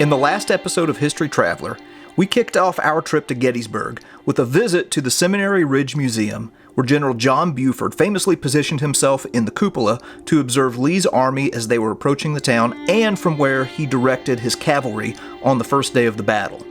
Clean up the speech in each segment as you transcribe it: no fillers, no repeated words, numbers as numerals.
In the last episode of History Traveler, we kicked off our trip to Gettysburg with a visit to the Seminary Ridge Museum, where General John Burford famously positioned himself in the cupola to observe Lee's army as they were approaching the town and from where he directed his cavalry on the first day of the battle.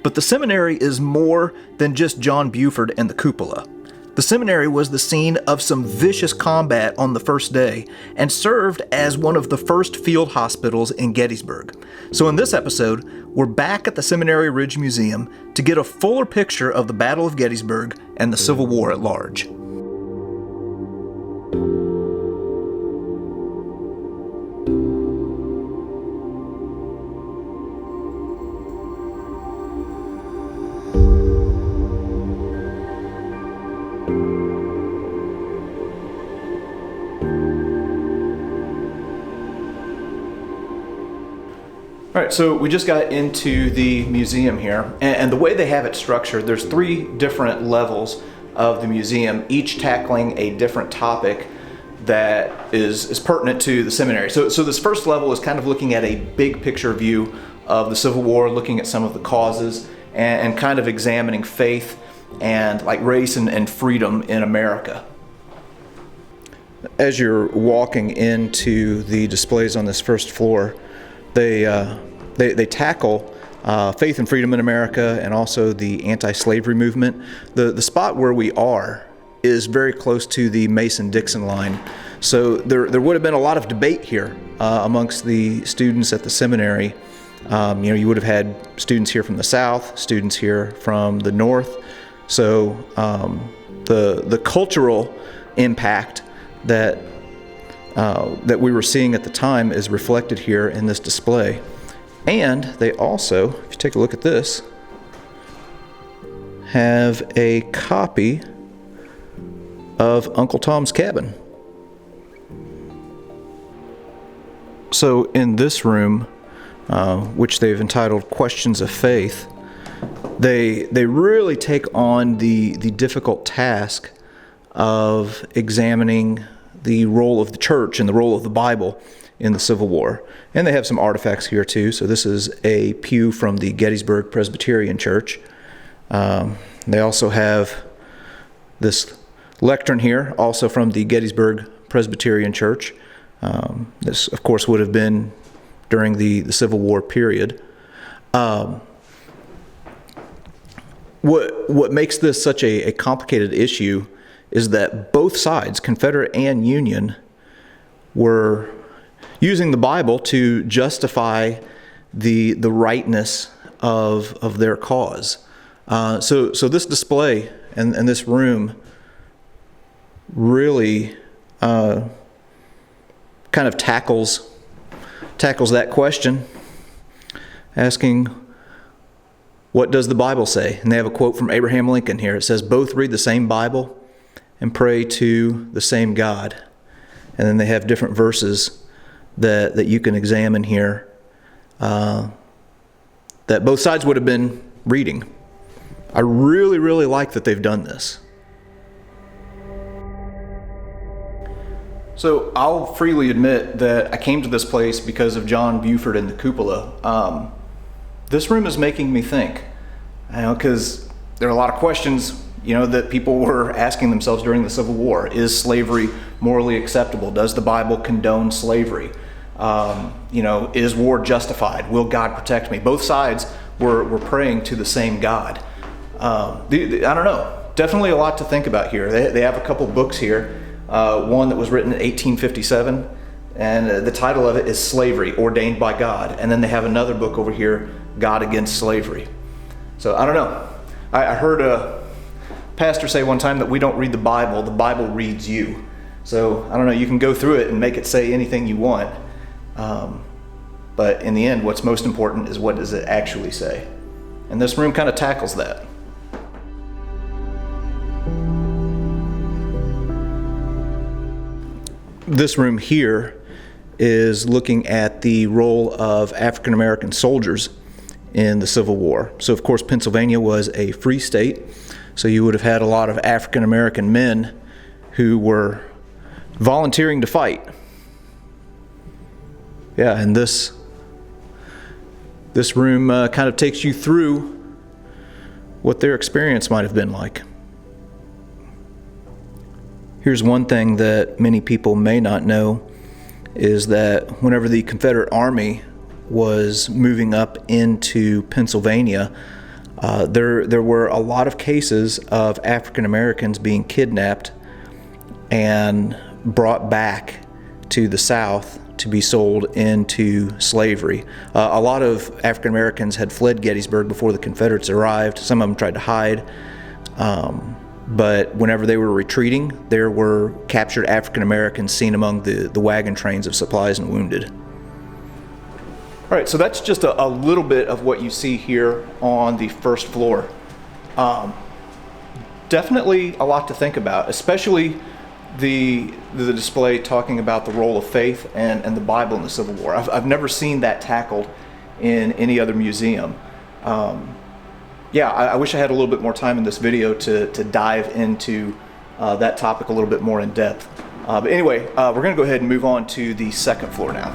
But the seminary is more than just John Burford and the cupola. The seminary was the scene of some vicious combat on the first day and served as one of the first field hospitals in Gettysburg. So in this episode, we're back at the Seminary Ridge Museum to get a fuller picture of the Battle of Gettysburg and the Civil War at large. All right, so we just got into the museum here, and the way they have it structured, there's three different levels of the museum, each tackling a different topic that is pertinent to the seminary. So this first level is kind of looking at a big picture view of the Civil War, looking at some of the causes, and kind of examining faith and like race and freedom in America. As you're walking into the displays on this first floor, they tackle faith and freedom in America and also the anti-slavery movement. The spot where we are is very close to the Mason-Dixon line, so there would have been a lot of debate here amongst the students at the seminary. You would have had students here from the South, students here from the North, so the cultural impact that we were seeing at the time is reflected here in this display. And they also, if you take a look at this, have a copy of Uncle Tom's Cabin. So in this room, which they've entitled Questions of Faith, they really take on the difficult task of examining the role of the church and the role of the Bible in the Civil War. And they have some artifacts here too. So this is a pew from the Gettysburg Presbyterian Church. They also have this lectern here, also from the Gettysburg Presbyterian Church. This, of course, would have been during the Civil War period. What makes this such a complicated issue is that both sides, Confederate and Union, were using the Bible to justify the rightness of their cause. So this display and this room really kind of tackles that question, asking, what does the Bible say? And they have a quote from Abraham Lincoln here. It says, both read the same Bible and pray to the same God. And then they have different verses that you can examine here that both sides would have been reading. I really, really like that they've done this. So I'll freely admit that I came to this place because of John Burford and the cupola. This room is making me think, because there are a lot of questions that people were asking themselves during the Civil War. Is slavery morally acceptable? Does the Bible condone slavery? Is war justified? Will God protect me? Both sides were praying to the same God. I don't know. Definitely a lot to think about here. They have a couple books here. One that was written in 1857, and the title of it is Slavery, Ordained by God. And then they have another book over here, God Against Slavery. So I don't know. I heard a pastor say one time that we don't read the Bible reads you. So I don't know, you can go through it and make it say anything you want. But in the end, what's most important is what does it actually say? And this room kind of tackles that. This room here is looking at the role of African American soldiers in the Civil War. So of course Pennsylvania was a free state, so you would have had a lot of African American men who were volunteering to fight. Yeah, and this this room kind of takes you through what their experience might have been like. Here's one thing that many people may not know, is that whenever the Confederate Army was moving up into Pennsylvania, there were a lot of cases of African Americans being kidnapped and brought back to the South to be sold into slavery. A lot of African Americans had fled Gettysburg before the Confederates arrived. Some of them tried to hide, but whenever they were retreating, there were captured African Americans seen among the wagon trains of supplies and wounded. All right, so that's just a little bit of what you see here on the first floor. Definitely a lot to think about, especially the display talking about the role of faith and the Bible in the Civil War. I've never seen that tackled in any other museum. Yeah, I wish I had a little bit more time in this video to dive into that topic a little bit more in depth. But anyway, we're going to go ahead and move on to the second floor now.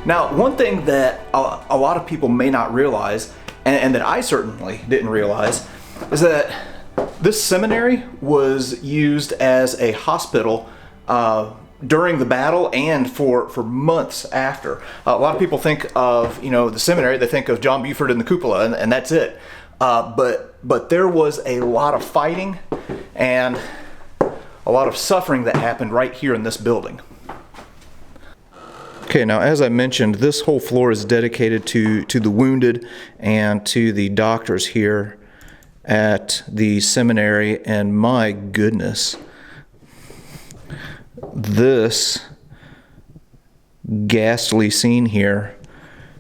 Now, one thing that a lot of people may not realize, and that I certainly didn't realize, is that this seminary was used as a hospital during the battle and for months after. A lot of people think of, the seminary, they think of John Burford and the cupola, and that's it. But there was a lot of fighting and a lot of suffering that happened right here in this building. Okay, now as I mentioned, this whole floor is dedicated to the wounded and to the doctors here at the seminary, and my goodness, this ghastly scene here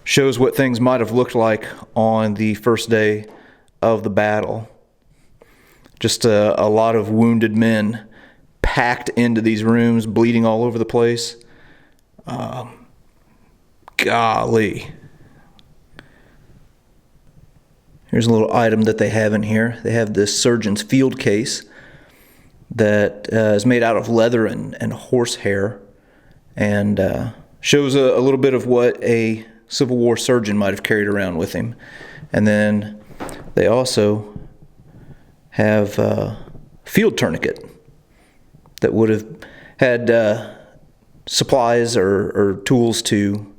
shows what things might have looked like on the first day of the battle. Just a lot of wounded men packed into these rooms, bleeding all over the place. Golly. Here's a little item that they have in here. They have this surgeon's field case that is made out of leather and horsehair, and shows a little bit of what a Civil War surgeon might have carried around with him. And then they also have a field tourniquet that would have had supplies or tools to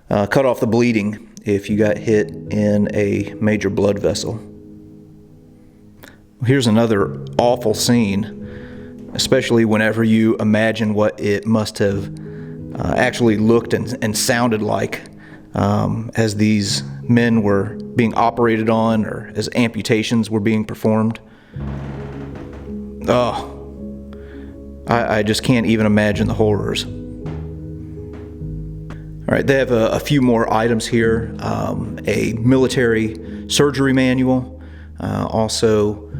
cut off the bleeding if you got hit in a major blood vessel. Here's another awful scene, especially whenever you imagine what it must have actually looked and sounded like as these men were being operated on, or as amputations were being performed. Oh, I just can't even imagine the horrors. All right, they have a few more items here. A military surgery manual, also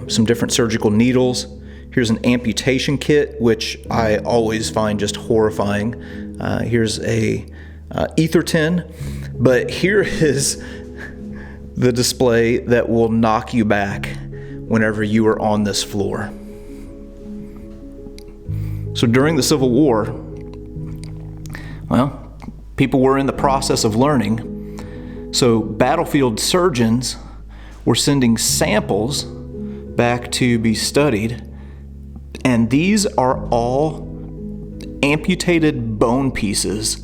some different surgical needles. Here's an amputation kit, which I always find just horrifying. Here's a ether tin, but here is the display that will knock you back whenever you are on this floor. So during the Civil War, well, people were in the process of learning, so battlefield surgeons were sending samples back to be studied, and these are all amputated bone pieces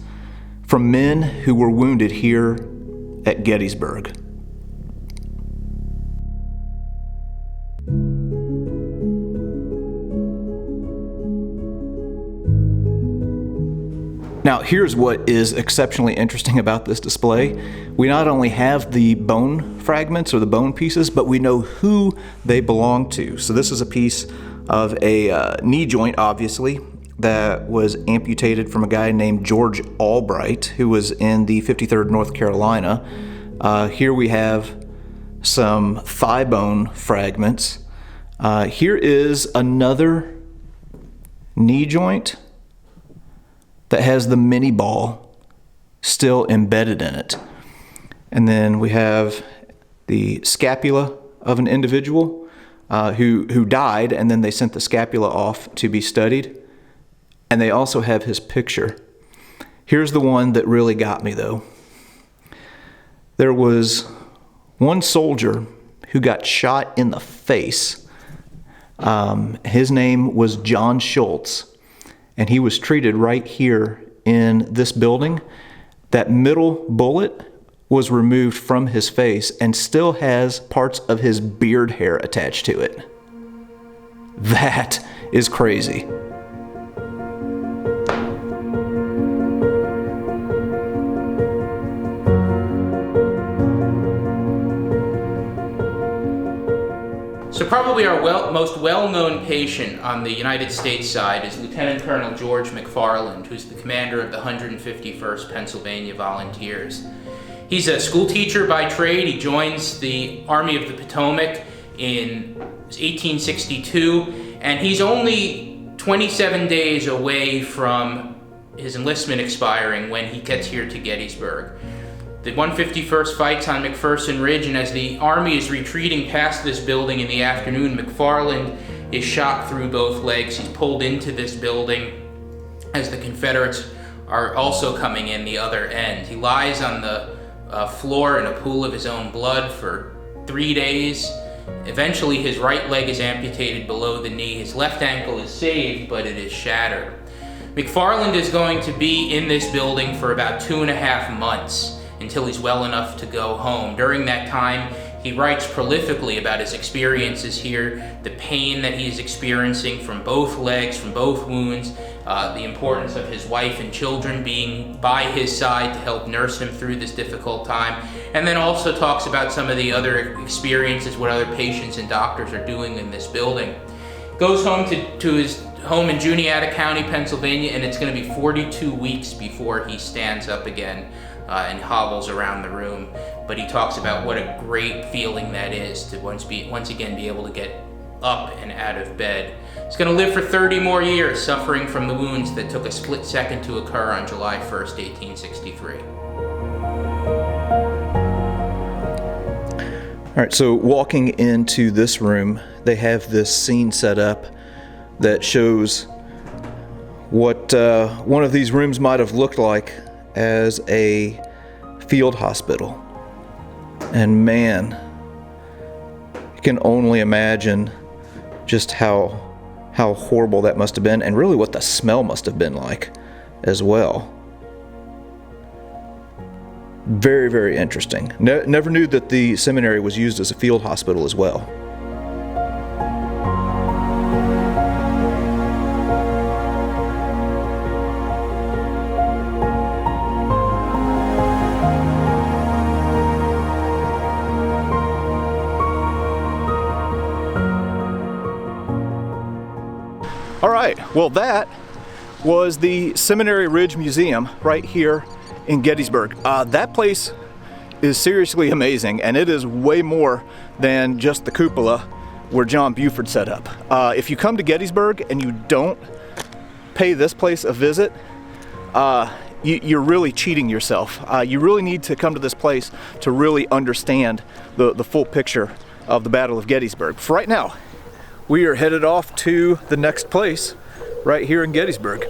from men who were wounded here at Gettysburg. Now, here's what is exceptionally interesting about this display. We not only have the bone fragments or the bone pieces, but we know who they belong to. So this is a piece of a knee joint, obviously, that was amputated from a guy named George Albright, who was in the 53rd North Carolina. Here we have some thigh bone fragments. Here is another knee joint that has the mini ball still embedded in it. And then we have the scapula of an individual who died, and then they sent the scapula off to be studied. And they also have his picture. Here's the one that really got me, though. There was one soldier who got shot in the face. His name was John Schultz, and he was treated right here in this building. That middle bullet was removed from his face and still has parts of his beard hair attached to it. That is crazy. So probably our most well-known patient on the United States side is Lieutenant Colonel George Mcfarland, who's the commander of the 151st Pennsylvania Volunteers. He's a school teacher by trade. He joins the Army of the Potomac in 1862, and he's only 27 days away from his enlistment expiring when he gets here to Gettysburg. The 151st fights on McPherson Ridge, and as the Army is retreating past this building in the afternoon, Mcfarland is shot through both legs. He's pulled into this building as the Confederates are also coming in the other end. He lies on the floor in a pool of his own blood for 3 days. Eventually his right leg is amputated below the knee. His left ankle is saved, but it is shattered. Mcfarland is going to be in this building for about 2.5 months until he's well enough to go home. During that time, he writes prolifically about his experiences here, the pain that he's experiencing from both legs, from both wounds, the importance of his wife and children being by his side to help nurse him through this difficult time, and then also talks about some of the other experiences, what other patients and doctors are doing in this building. Goes home to his home in Juniata County, Pennsylvania, and it's going to be 42 weeks before he stands up again and hobbles around the room. But he talks about what a great feeling that is to once again be able to get up and out of bed. He's going to live for 30 more years, suffering from the wounds that took a split second to occur on July 1st, 1863. All right, so walking into this room, they have this scene set up that shows what one of these rooms might have looked like as a field hospital. And man, you can only imagine just how horrible that must have been, and really what the smell must have been like as well. Very, very interesting. Never knew that the seminary was used as a field hospital as well. All right, well, that was the Seminary Ridge Museum right here in Gettysburg. That place is seriously amazing, and it is way more than just the cupola where John Burford set up. If you come to Gettysburg and you don't pay this place a visit, you're really cheating yourself. You really need to come to this place to really understand the full picture of the Battle of Gettysburg. For right now, we are headed off to the next place right here in Gettysburg.